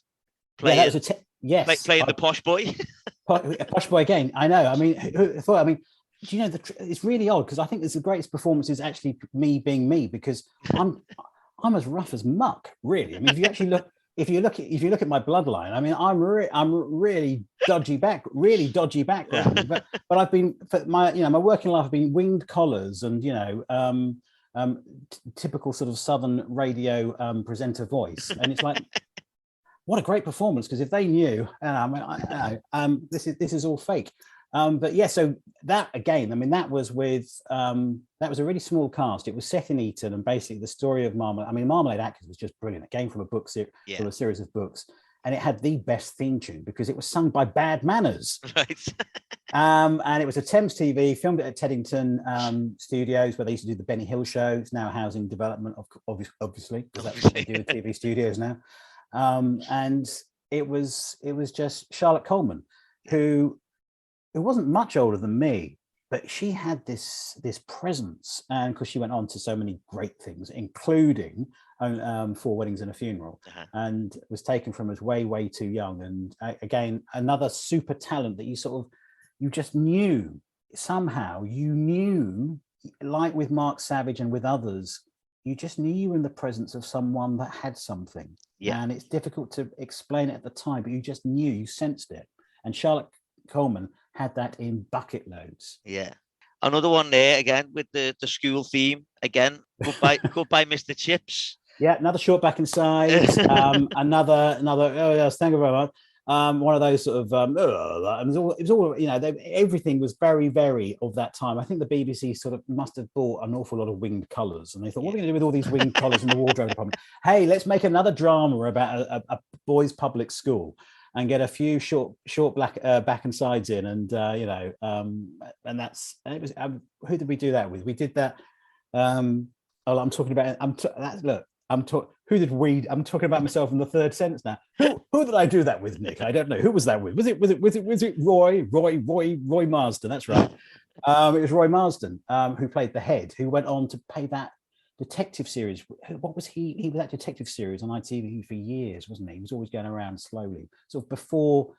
Playing the posh boy. Posh boy again. I know. Do you know it's really odd because I think the greatest performance is actually me being me, because I'm as rough as muck, really. If you look at my bloodline, I'm really dodgy background. But I've been, for my working life, I've been winged collars and typical sort of Southern radio presenter voice, and it's like, what a great performance, because if they knew, this is all fake. But yeah, so that again, that was with that was a really small cast. It was set in Eton, and basically the story of Marmalade. Marmalade Actors was just brilliant. It came from a from a series of books, and it had the best theme tune because it was sung by Bad Manners. Right. And it was a Thames TV, filmed it at Teddington Studios, where they used to do the Benny Hill show. It's now housing development, obviously, because that's what they do with TV studios now. And it was just Charlotte Coleman, who wasn't much older than me, but she had this presence, and because she went on to so many great things, including Four Weddings and a Funeral, and was taken from us way too young. And again, another super talent that you just knew somehow. You knew, like with Mark Savage and with others, you just knew you were in the presence of someone that had something. Yeah. And it's difficult to explain it at the time, but you just knew, you sensed it. And Charlotte Coleman had that in bucket loads. Yeah. Another one there again with the school theme again. Goodbye Mr. Chips. Yeah, another short back and sides. another. Oh yes, thank you very much. One of those sort of. It was all. Everything was very, very of that time. I think the BBC sort of must have bought an awful lot of winged colours, and they thought, what are we going to do with all these winged colours in the wardrobe department? Hey, let's make another drama about a boys' public school. and get a few short black back and sides in, and and that's, and it was, who did we do that with? We did that. I'm talking about. Who did we? I'm talking about myself in the third sentence now. Who did I do that with, Nick? I don't know. Who was that with? Was it Roy Marsden? That's right. It was Roy Marsden who played the head, who went on to play that detective series. What was he? He was that detective series on ITV for years, wasn't he? He was always going around slowly, sort of before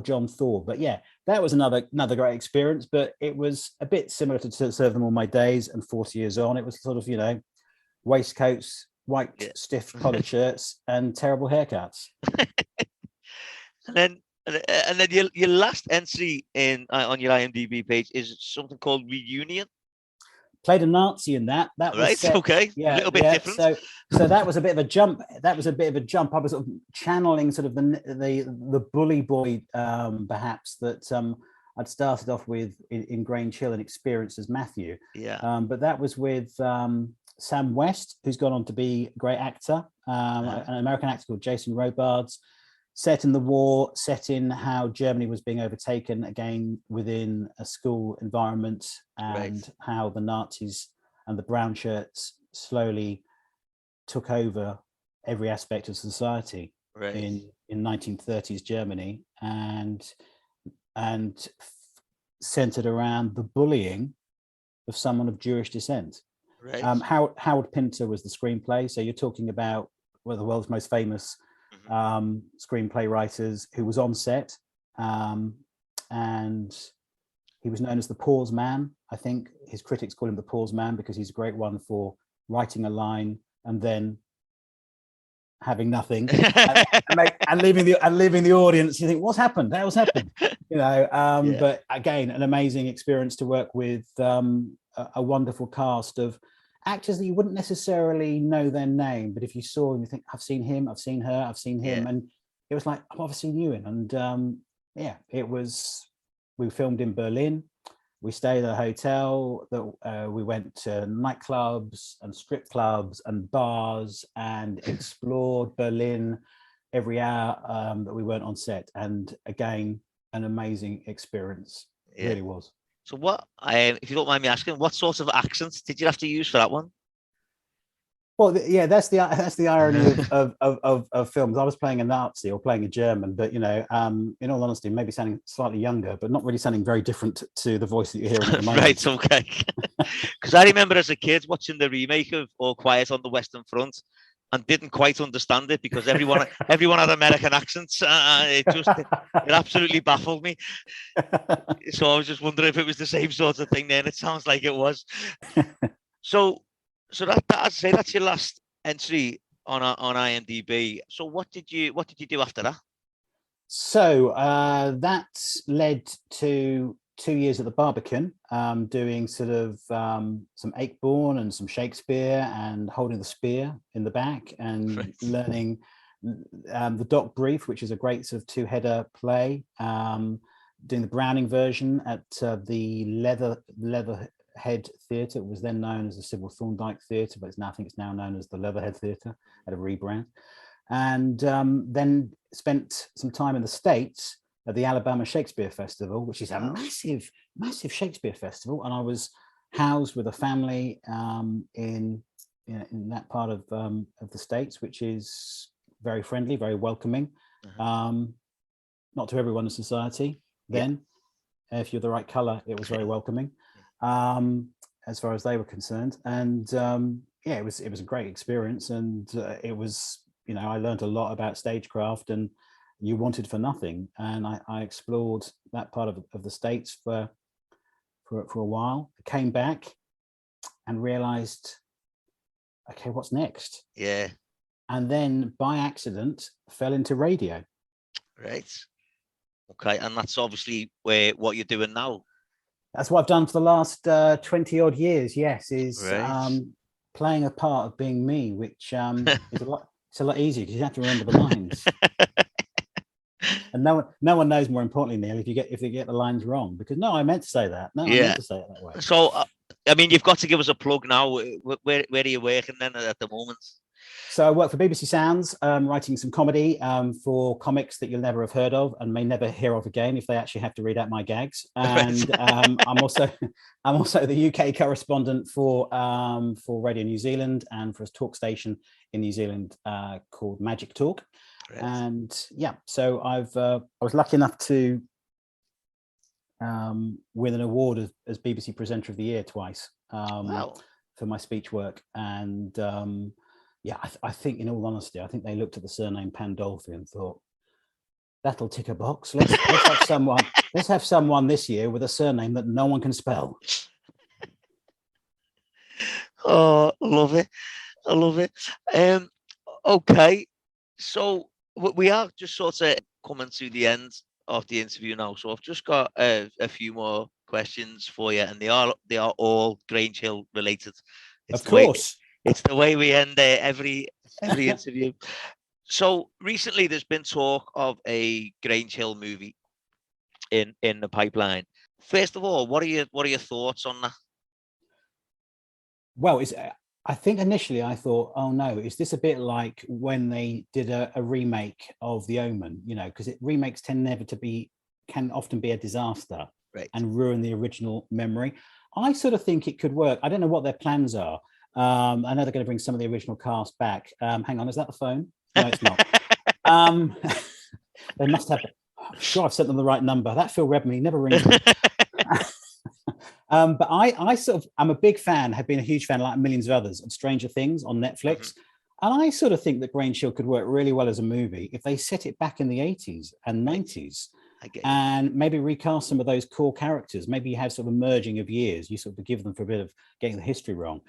John Thor. But yeah, that was another great experience. But it was a bit similar to Serve Them All My Days, and 40 years on, it was sort of, waistcoats, white stiff collared shirts, and terrible haircuts. And then your last entry on your IMDb page is something called Reunion. Played a Nazi in that. That was right. Set, okay. Yeah, a little bit different. So that was a bit of a jump. I was sort of channeling sort of the bully boy, perhaps, that I'd started off with in Grange Hill and experienced as Matthew. Yeah. But that was with Sam West, who's gone on to be a great actor, an American actor called Jason Robards. Set in the war, set in how Germany was being overtaken again within a school environment, and how the Nazis and the brown shirts slowly took over every aspect of society in 1930s Germany, and centered around the bullying of someone of Jewish descent. Right. Howard Pinter was the screenplay. So you're talking about one of the world's most famous screenplay writers, who was on set, and he was known as the pause man. I think his critics call him the pause man because he's a great one for writing a line and then having nothing and leaving the audience. You think, what's happened? That was happened, But again, an amazing experience to work with a wonderful cast of actors that you wouldn't necessarily know their name, but if you saw them, you think, I've seen him, I've seen her, I've seen him, and it was like, I've seen you in. And it was. We filmed in Berlin. We stayed at a hotel. That we went to nightclubs and strip clubs and bars and explored Berlin every hour that we weren't on set. And again, an amazing experience. It really was. So what, if you don't mind me asking, what sort of accents did you have to use for that one? Well, that's the irony of films. I was playing a Nazi or playing a German, but in all honesty, maybe sounding slightly younger, but not really sounding very different to the voice that you're hearing at the moment. Right, okay. Because I remember as a kid watching the remake of All Quiet on the Western Front and didn't quite understand it because everyone had American accents. It absolutely baffled me. So I was just wondering if it was the same sort of thing there, and it sounds like it was. So I'd say that's your last entry on IMDb. So what did you do after that? So that led to 2 years at the Barbican, doing sort of some Acheborn and some Shakespeare and holding the spear in the back and learning the Doc Brief, which is a great sort of two-header play, doing the Browning version at the Leatherhead Theatre. It was then known as the Sybil Thorndike Theatre, but I think it's now known as the Leatherhead Theatre, at a rebrand. And then spent some time in the States at the Alabama Shakespeare Festival, which is a massive Shakespeare festival. And I was housed with a family in that part of the States, which is very friendly, very welcoming. Not to everyone in society then. If you're the right colour, it was very welcoming, as far as they were concerned. And it was a great experience. And it was, I learned a lot about stagecraft, and you wanted for nothing. And I explored that part of the States for a while. I came back and realized, okay, what's next? Yeah. And then by accident fell into radio. Right. Okay. And that's obviously what you're doing now. That's what I've done for the last 20 odd years. Yes, is playing a part of being me, which is a lot easier because you have to remember the lines. And no one knows, more importantly, Neil, if they get the lines wrong, because I meant to say that. I meant to say it that way. So, you've got to give us a plug now. Where are you working then at the moment? So I work for BBC Sounds, writing some comedy for comics that you'll never have heard of and may never hear of again if they actually have to read out my gags. And I'm also the UK correspondent for Radio New Zealand and for a talk station in New Zealand called Magic Talk. Right. And yeah, so I was lucky enough to win an award as BBC Presenter of the Year twice for my speech work. And I think, in all honesty, I think they looked at the surname Pandolfi and thought, that'll tick a box. Let's have someone this year with a surname that no one can spell. Oh, I love it. Okay, so we are just sort of coming to the end of the interview now. So I've just got a few more questions for you, and they are all Grange Hill related. Of course. It's the way we end every interview. So recently there's been talk of a Grange Hill movie in the pipeline. First of all, what are your thoughts on that? Well, I think initially I thought, oh no, is this a bit like when they did a remake of The Omen? You know, because remakes can often be a disaster, right, and ruin the original memory. I sort of think it could work. I don't know what their plans are. I know they're going to bring some of the original cast back. Hang on, is that the phone? No, it's not. They must have. Sure, I've sent them the right number. That Phil Redman never rings me. But I'm a big fan, have been a huge fan, like millions of others, of Stranger Things on Netflix. And I sort of think that Grange Hill could work really well as a movie if they set it back in the 80s and 90s and maybe recast some of those core characters. Maybe you have sort of a merging of years. You sort of give them for a bit of getting the history wrong.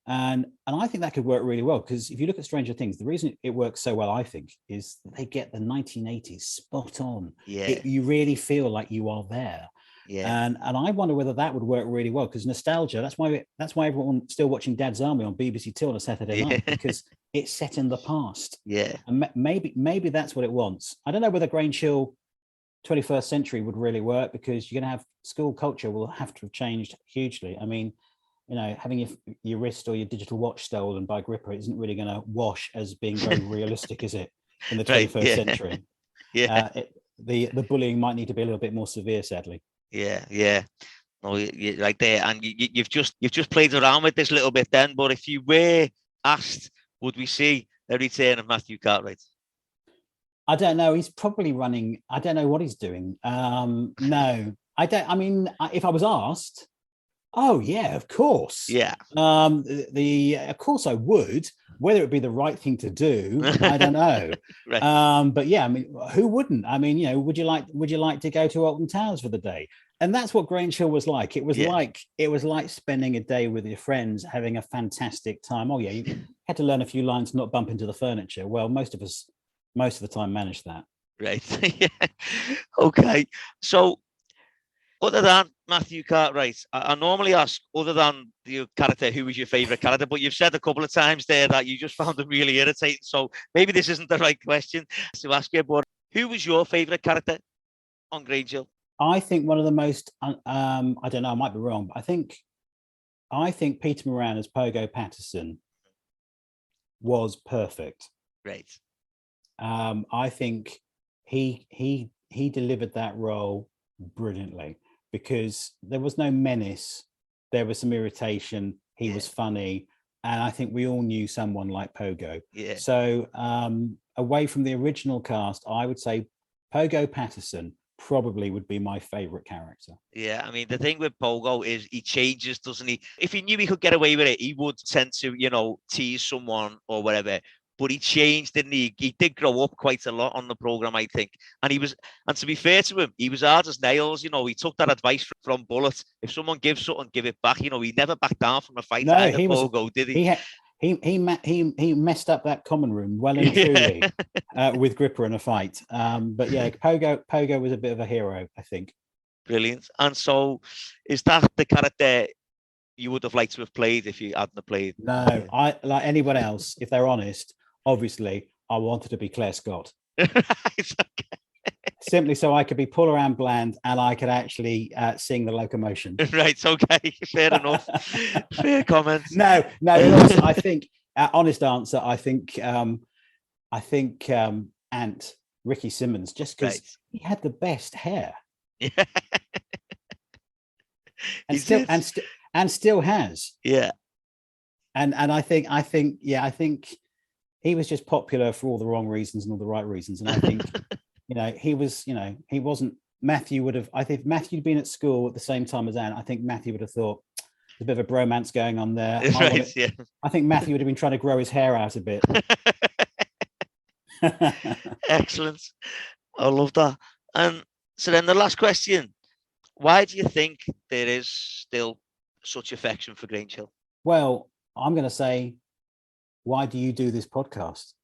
And I think that could work really well, because if you look at Stranger Things, the reason it works so well, I think, is that they get the 1980s spot on. Yeah. You really feel like you are there. Yeah. And I wonder whether that would work really well, because nostalgia, that's why everyone's still watching Dad's Army on BBC Two on a Saturday night, because it's set in the past. Yeah. And maybe that's what it wants. I don't know whether Grange Hill 21st century would really work, because you're going to have school culture will have to have changed hugely. I mean, you know, having your wrist or your digital watch stolen by Gripper isn't really going to wash as being very realistic, is it, in the 21st century? Yeah. The bullying might need to be a little bit more severe, sadly. Yeah. No, you're right there, and you've just played around with this a little bit then. But if you were asked, would we see a return of Matthew Cartwright? I don't know. He's probably running. I don't know what he's doing. No, I don't. I mean, if I was asked, oh yeah, of course. Yeah. Of course I would. Whether it be the right thing to do, I don't know. Right. But yeah, I mean, who wouldn't? I mean, you know, would you like to go to Alton Towers for the day? And that's what Grange Hill was like. It was like spending a day with your friends, having a fantastic time. Oh yeah, you had to learn a few lines, not bump into the furniture. Well, most of the time managed that. Right. Yeah. Okay. So, other than Matthew Cartwright, I normally ask, other than your character, who was your favourite character? But you've said a couple of times there that you just found him really irritating. So maybe this isn't the right question to ask you, but who was your favourite character on Grange Hill? I think one of the most, I don't know, I might be wrong, but I think Peter Moran as Pogo Patterson was perfect. Right. I think he delivered that role brilliantly, because there was no menace, there was some irritation, he was funny, and I think we all knew someone like Pogo. Yeah. So away from the original cast, I would say Pogo Patterson probably would be my favorite character. Yeah, I mean, the thing with Pogo is he changes, doesn't he? If he knew he could get away with it, he would tend to, you know, tease someone or whatever. But he changed, didn't he? He did grow up quite a lot on the program, I think. And to be fair to him, he was hard as nails. You know, he took that advice from Bullet. If someone gives something, give it back. You know, he never backed down from a fight. No, Pogo, did he? He messed up that common room well and truly with Gripper in a fight. But yeah, Pogo was a bit of a hero, I think. Brilliant. And so, is that the character you would have liked to have played if you hadn't played? No, I like anyone else. If they're honest, obviously, I wanted to be Claire Scott. Okay. Simply so I could be Paul around Bland and I could actually sing The Locomotion. Right, okay, fair enough. Fair comment. No, I think honest answer, I think Ant Ricky Simmons, just because he had the best hair. Yeah. And still has. Yeah. And I think he was just popular for all the wrong reasons and all the right reasons. And I think, he wasn't. Matthew would have. I think if Matthew had been at school at the same time as Anne, I think Matthew would have thought there's a bit of a bromance going on there. I think Matthew would have been trying to grow his hair out a bit. Excellent. I love that. And so then the last question: why do you think there is still such affection for Grange Hill? Well, I'm going to say, why do you do this podcast?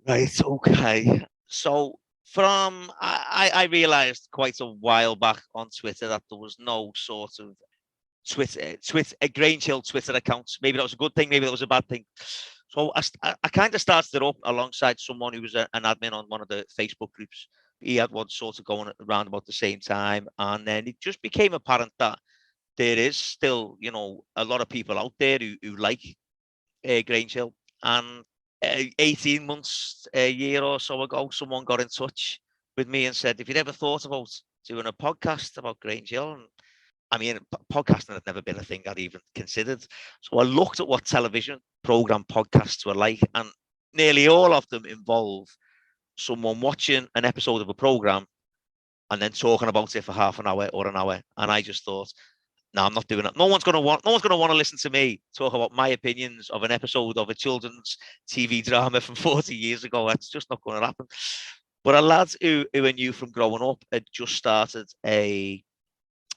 Right. Okay. So I realized quite a while back on Twitter that there was no sort of a Grange Hill Twitter account. Maybe that was a good thing, maybe that was a bad thing. So I kind of started it up alongside someone who was an admin on one of the Facebook groups. He had one sort of going around about the same time, and then it just became apparent that there is still, a lot of people out there who like Grange Hill. And 18 months, a year or so ago, someone got in touch with me and said, if you'd ever thought about doing a podcast about Grange Hill, and I mean, podcasting had never been a thing I'd even considered. So I looked at what television program podcasts were like, and nearly all of them involve someone watching an episode of a program and then talking about it for half an hour or an hour. And I just thought, no, I'm not doing it. No one's going to want to listen to me talk about my opinions of an episode of a children's TV drama from 40 years ago. That's just not going to happen. But a lad who I knew from growing up had just started a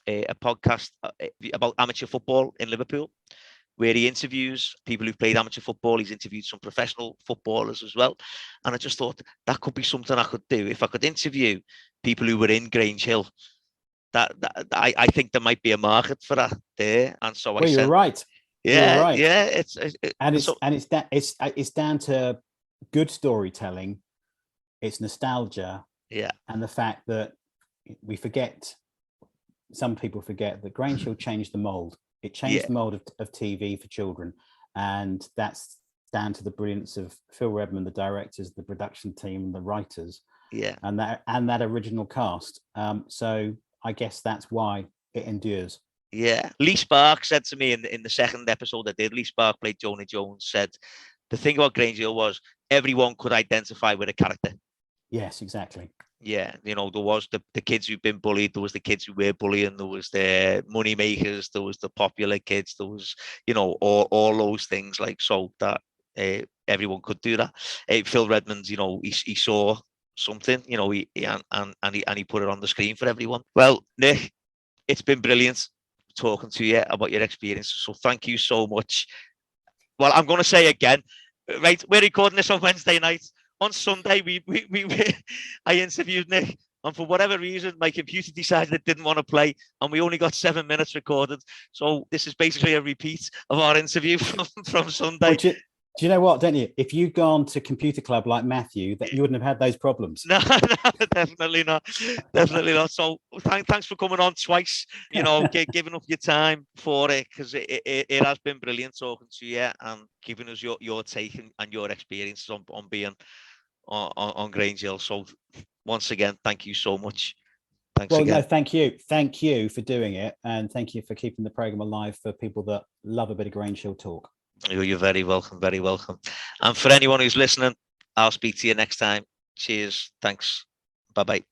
podcast about amateur football in Liverpool, where he interviews people who've played amateur football. He's interviewed some professional footballers as well. And I just thought that could be something I could do if I could interview people who were in Grange Hill. I think there might be a market for that there, and so you're right. Yeah, you're right. Yeah. It's down to good storytelling. It's nostalgia. Yeah, and the fact that some people forget that Grange Hill changed the mold. It changed the mold of TV for children, and that's down to the brilliance of Phil Redmond, the directors, the production team, the writers. Yeah, and that original cast. So I guess that's why it endures. Yeah. Lee Spark said to me in the second episode I did, Lee Spark played Jonah Jones, said the thing about Grange Hill was everyone could identify with a character. Yes, exactly. Yeah, there was the kids who've been bullied, there was the kids who were bullying, there was the money makers, there was the popular kids, there was, all those things, like, so that everyone could do that. Phil Redmond, he saw something, he put it on the screen for everyone. Well, Nick, it's been brilliant talking to you about your experiences, so thank you so much. Well, I'm going to say again, right, we're recording this on Wednesday night. On Sunday, I interviewed Nick, and for whatever reason, my computer decided it didn't want to play, and we only got 7 minutes recorded. So this is basically a repeat of our interview from Sunday. Do you know what, don't you? If you'd gone to Computer Club like Matthew, that you wouldn't have had those problems. No, definitely not. Definitely not. So thanks for coming on twice, giving up your time for it, because it has been brilliant talking to you and giving us your take and your experiences on being on Grange Hill. So once again, thank you so much. Thanks again. No, thank you. Thank you for doing it, and thank you for keeping the program alive for people that love a bit of Grange Hill talk. You're very welcome, very welcome. And for anyone who's listening, I'll speak to you next time. Cheers. Thanks. Bye-bye.